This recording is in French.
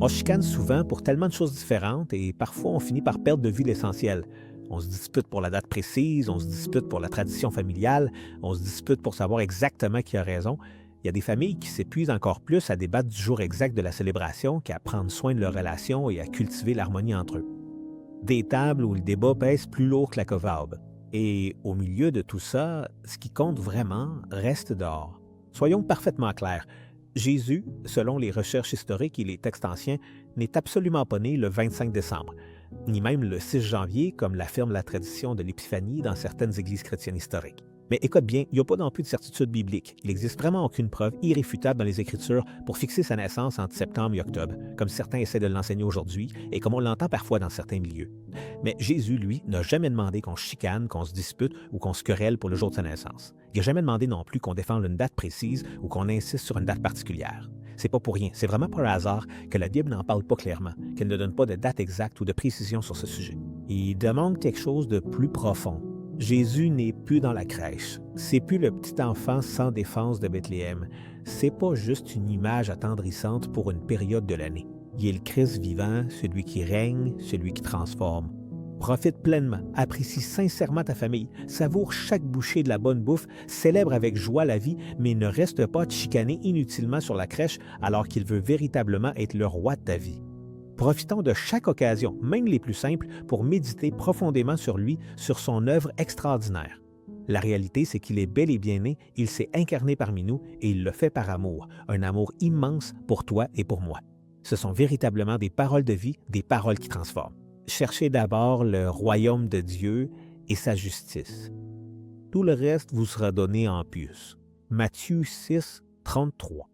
On se chicane souvent pour tellement de choses différentes et parfois on finit par perdre de vue l'essentiel. On se dispute pour la date précise, on se dispute pour la tradition familiale, on se dispute pour savoir exactement qui a raison. Il y a des familles qui s'épuisent encore plus à débattre du jour exact de la célébration qu'à prendre soin de leurs relations et à cultiver l'harmonie entre eux. Des tables où le débat pèse plus lourd que la covarde. Et au milieu de tout ça, ce qui compte vraiment reste dehors. Soyons parfaitement clairs. Jésus, selon les recherches historiques et les textes anciens, n'est absolument pas né le 25 décembre, ni même le 6 janvier, comme l'affirme la tradition de l'Épiphanie dans certaines églises chrétiennes historiques. Mais écoute bien, il n'y a pas non plus de certitude biblique. Il n'existe vraiment aucune preuve irréfutable dans les Écritures pour fixer sa naissance entre septembre et octobre, comme certains essaient de l'enseigner aujourd'hui et comme on l'entend parfois dans certains milieux. Mais Jésus, lui, n'a jamais demandé qu'on se chicane, qu'on se dispute ou qu'on se querelle pour le jour de sa naissance. Il n'a jamais demandé non plus qu'on défende une date précise ou qu'on insiste sur une date particulière. C'est pas pour rien, c'est vraiment pas un hasard que la Bible n'en parle pas clairement, qu'elle ne donne pas de date exacte ou de précision sur ce sujet. Il demande quelque chose de plus profond. Jésus n'est plus dans la crèche. C'est plus le petit enfant sans défense de Bethléem. C'est pas juste une image attendrissante pour une période de l'année. Il est le Christ vivant, celui qui règne, celui qui transforme. Profite pleinement, apprécie sincèrement ta famille, savoure chaque bouchée de la bonne bouffe, célèbre avec joie la vie, mais ne reste pas à te chicaner inutilement sur la crèche alors qu'il veut véritablement être le roi de ta vie. Profitons de chaque occasion, même les plus simples, pour méditer profondément sur lui, sur son œuvre extraordinaire. La réalité, c'est qu'il est bel et bien né, il s'est incarné parmi nous et il le fait par amour, un amour immense pour toi et pour moi. Ce sont véritablement des paroles de vie, des paroles qui transforment. Cherchez d'abord le royaume de Dieu et sa justice. Tout le reste vous sera donné en plus. Matthieu 6, 33.